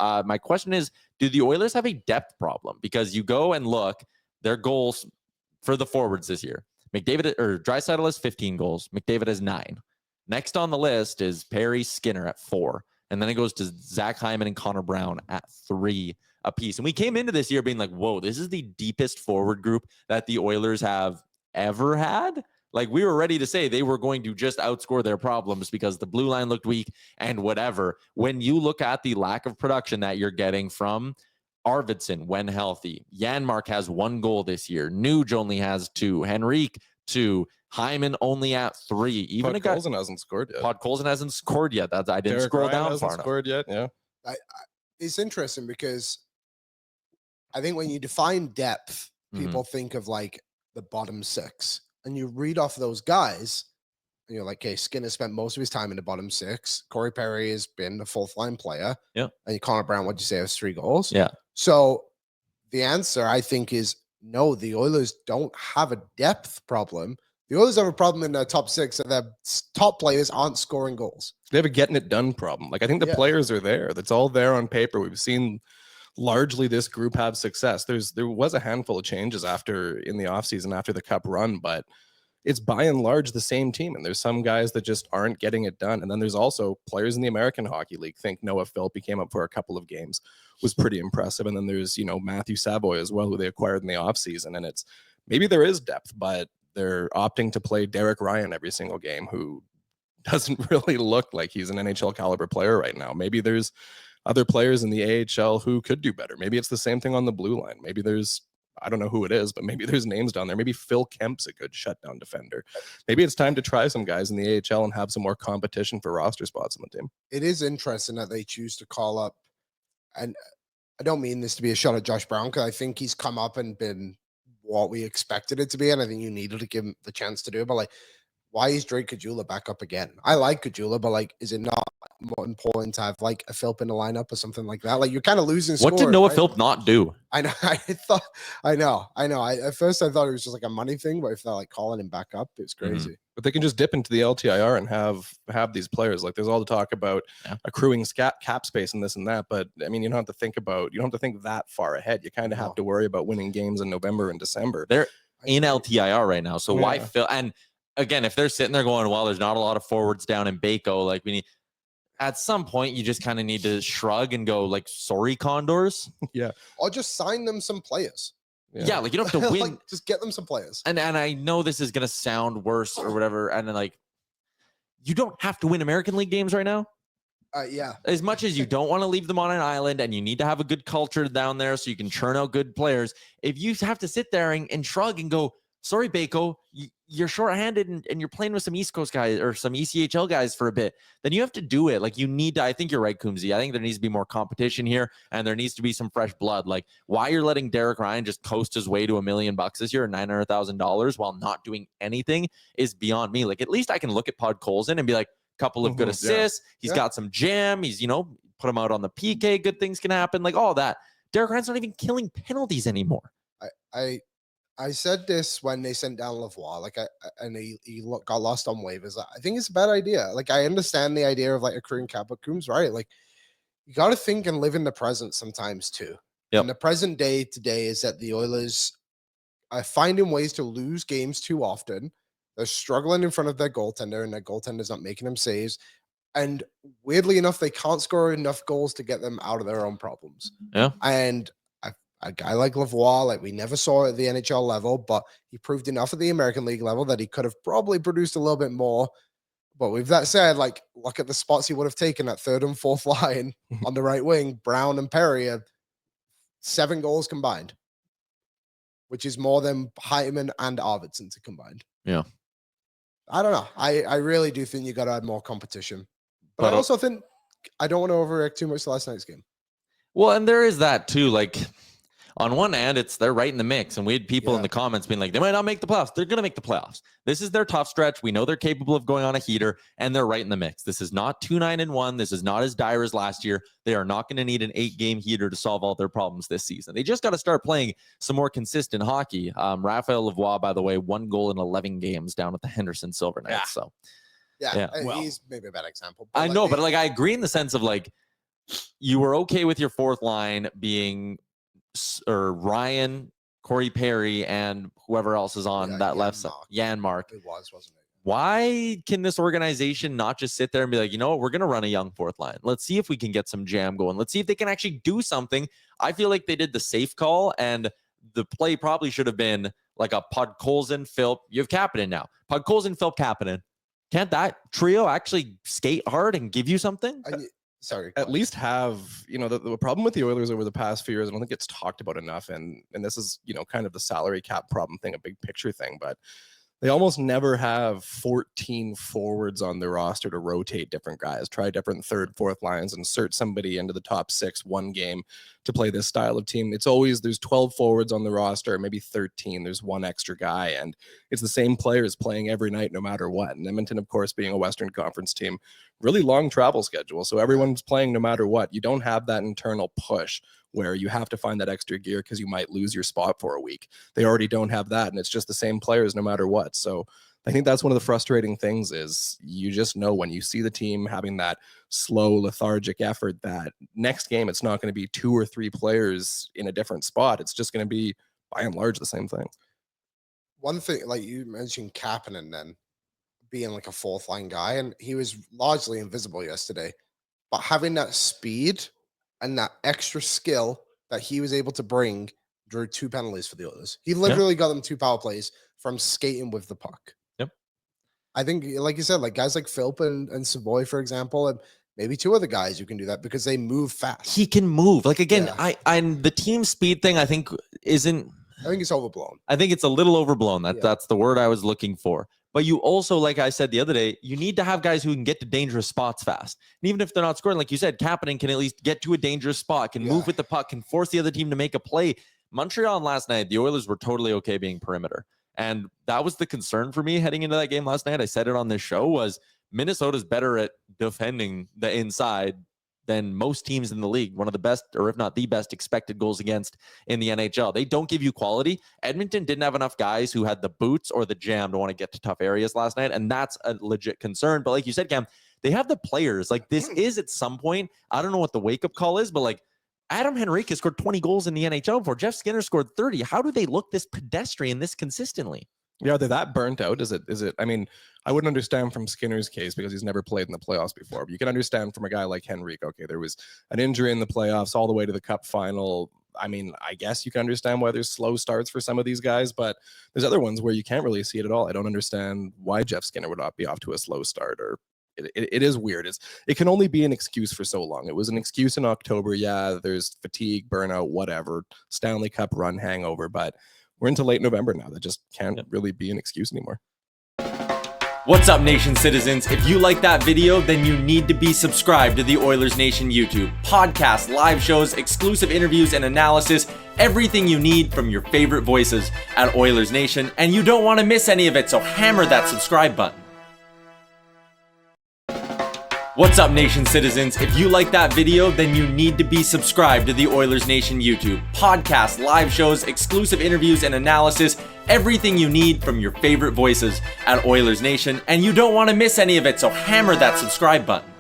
My question is, do the Oilers have a depth problem? Because you go and look, their goals for the forwards this year. Draisaitl has 15 goals. McDavid has 9. Next on the list is Perry Skinner at 4. And then it goes to Zach Hyman and Connor Brown at 3 apiece. And we came into this year being like, whoa, this is the deepest forward group that the Oilers have ever had. Like, we were ready to say they were going to just outscore their problems because the blue line looked weak and whatever. When you look at the lack of production that you're getting from Arvidsson when healthy, Janmark has 1 goal this year. Nuge only has 2. Henrique 2. Hyman only at 3. Even Podkolzin hasn't scored yet. Podkolzin hasn't scored yet. I didn't Derek scroll Ryan down hasn't far enough. Scored yet. Yeah. It's interesting because I think when you define depth, people think of like the bottom 6, and you read off those guys, and you're like, okay, Skinner spent most of his time in the bottom 6. Corey Perry has been a 4th line player. Yeah. And Connor Brown, what'd you say, has 3 goals? Yeah. So the answer, I think, is no, the Oilers don't have a depth problem. The Oilers have a problem in their top 6 that their top players aren't scoring goals. They have a getting it done problem. Like, I think the players are there. That's all there on paper. We've seen largely this group have success. There was a handful of changes in the offseason after the Cup run, but it's by and large the same team. And there's some guys that just aren't getting it done. And then there's also players in the American Hockey League. Think Noah Philp came up for a couple of games, was pretty impressive. And then there's, Matthew Savoy as well, who they acquired in the offseason. And it's maybe there is depth, but they're opting to play Derek Ryan every single game, who doesn't really look like he's an NHL caliber player right now. Maybe there's other players in the AHL who could do better. Maybe it's the same thing on the blue line. Maybe I don't know who it is, but maybe there's names down there. Maybe Phil Kemp's a good shutdown defender. Maybe it's time to try some guys in the AHL and have some more competition for roster spots on the team. It is interesting that they choose to call up, and I don't mean this to be a shot at Josh Brown, because I think he's come up and been what we expected it to be, and I think you needed to give him the chance to do it. But like, why is Drake Caggiula back up again? I like Caggiula, but like, is it not more important to have like a Philp in the lineup or something like that? Like, you're kind of losing. What did Noah Philp not do? I know. At first I thought it was just like a money thing, but if they're like calling him back up, it's crazy. But they can just dip into the LTIR and have these players. Like, there's all the talk about accruing cap space and this and that. But I mean, you don't have to think that far ahead. You kind of have to worry about winning games in November and December. They're in LTIR right now. So why Phil? And again, if they're sitting there going, well, there's not a lot of forwards down in Baco, like, we need, at some point, you just kind of need to shrug and go, like, sorry, Condors. Yeah. Or just sign them some players. Yeah, like, you don't have to win. Like, just get them some players. And I know this is going to sound worse or whatever. And then, like, you don't have to win American League games right now. Yeah. As much as you don't want to leave them on an island and you need to have a good culture down there so you can churn out good players, if you have to sit there and shrug and go, sorry, Baco, you're shorthanded and you're playing with some East Coast guys or some ECHL guys for a bit, then you have to do it. Like, you need to, I think you're right, Coombsy. I think there needs to be more competition here and there needs to be some fresh blood. Like, why you're letting Derek Ryan just coast his way to $1 million this year, $900,000 while not doing anything is beyond me. Like, at least I can look at Podkolzin and be like, couple of good assists. He's got some jam. He's, put him out on the PK. Good things can happen. Like, all that. Derek Ryan's not even killing penalties anymore. I said this when they sent down Lavoie, and he got lost on waivers. I think it's a bad idea. Like, I understand the idea of like accruing cap, but Coombs right. Like, you got to think and live in the present sometimes too. Yep. And the present day today is that the Oilers are finding ways to lose games too often. They're struggling in front of their goaltender, and their goaltender's not making them saves. And weirdly enough, they can't score enough goals to get them out of their own problems. Yeah. And a guy like Lavoie, like, we never saw at the NHL level, but he proved enough at the American League level that he could have probably produced a little bit more. But with that said, like, look at the spots he would have taken at third and fourth line on the right wing. Brown and Perry have 7 goals combined, which is more than Hyman and Arvidsson combined. Yeah. I don't know. I really do think you got to add more competition. But I also think I don't want to overreact too much to last night's game. Well, and there is that too. Like, on one hand, they're right in the mix. And we had people in the comments being like, they might not make the playoffs. They're going to make the playoffs. This is their tough stretch. We know they're capable of going on a heater, and they're right in the mix. This is not 2-9-1. This is not as dire as last year. They are not going to need an 8-game heater to solve all their problems this season. They just got to start playing some more consistent hockey. Raphael Lavoie, by the way, 1 goal in 11 games down at the Henderson Silver Knights. So, well, he's maybe a bad example. I know, but like, I agree in the sense of like, you were okay with your fourth line being Ryan, Corey Perry, and whoever else is on that left side. Janmark. It was, wasn't it? Why can this organization not just sit there and be like, you know what, we're going to run a young fourth line. Let's see if we can get some jam going. Let's see if they can actually do something. I feel like they did the safe call, and the play probably should have been like a Podkolzin, Philp. You have Kapanen now. Podkolzin, Philp, Kapanen. Can't that trio actually skate hard and give you something? Sorry. At least have, the problem with the Oilers over the past few years, I don't think it's talked about enough. And this is, kind of the salary cap problem thing, a big picture thing, but they almost never have 14 forwards on their roster to rotate different guys, try different third, fourth lines, insert somebody into the top 6 one game to play this style of team. It's always, there's 12 forwards on the roster, maybe 13. There's one extra guy, and it's the same players playing every night, no matter what. And Edmonton, of course, being a Western Conference team, really long travel schedule. So everyone's playing no matter what. You don't have that internal push where you have to find that extra gear because you might lose your spot for a week. They already don't have that, and it's just the same players no matter what. So I think that's one of the frustrating things is you just know when you see the team having that slow, lethargic effort that next game it's not going to be 2 or 3 players in a different spot. It's just going to be, by and large, the same thing. One thing, like you mentioned Kapanen then being like a fourth line guy, and he was largely invisible yesterday, but having that speed and that extra skill that he was able to bring drew 2 penalties for the Oilers. He literally got them 2 power plays from skating with the puck. Yep. I think, like you said, like guys like Philp and Savoy, for example, and maybe 2 other guys who can do that because they move fast. He can move. Like, again, and the team speed thing, I think isn't. I think it's overblown. I think it's a little overblown. That's the word I was looking for. But you also, like I said the other day, you need to have guys who can get to dangerous spots fast. And even if they're not scoring, like you said, Kapanen can at least get to a dangerous spot, can move with the puck, can force the other team to make a play. Montreal last night, the Oilers were totally okay being perimeter. And that was the concern for me heading into that game last night. I said it on this show, was Minnesota's better at defending the inside than most teams in the league. One of the best, or if not the best, expected goals against in the NHL. They don't give you quality. Edmonton didn't have enough guys who had the boots or the jam to want to get to tough areas last night, and that's a legit concern. But like you said, Cam, they have the players. Like, this is at some point, I don't know what the wake-up call is, but like, Adam Henrique has scored 20 goals in the NHL before. Jeff Skinner scored 30. How do they look this pedestrian this consistently? Yeah, are they that burnt out? Is it? I mean, I wouldn't understand from Skinner's case because he's never played in the playoffs before. But you can understand from a guy like Henrique. Okay, there was an injury in the playoffs all the way to the Cup final. I mean, I guess you can understand why there's slow starts for some of these guys, but there's other ones where you can't really see it at all. I don't understand why Jeff Skinner would not be off to a slow start. Or it is weird. It can only be an excuse for so long. It was an excuse in October. Yeah, there's fatigue, burnout, whatever, Stanley Cup run hangover, but we're into late November now. That just can't really be an excuse anymore. What's up, Nation citizens? If you like that video, then you need to be subscribed to the Oilers Nation YouTube. Podcasts, live shows, exclusive interviews, and analysis. Everything you need from your favorite voices at Oilers Nation. And you don't want to miss any of it, so hammer that subscribe button. What's up, Nation citizens? If you like that video, then you need to be subscribed to the Oilers Nation YouTube. Podcasts, live shows, exclusive interviews, and analysis. Everything you need from your favorite voices at Oilers Nation. And you don't want to miss any of it, so hammer that subscribe button.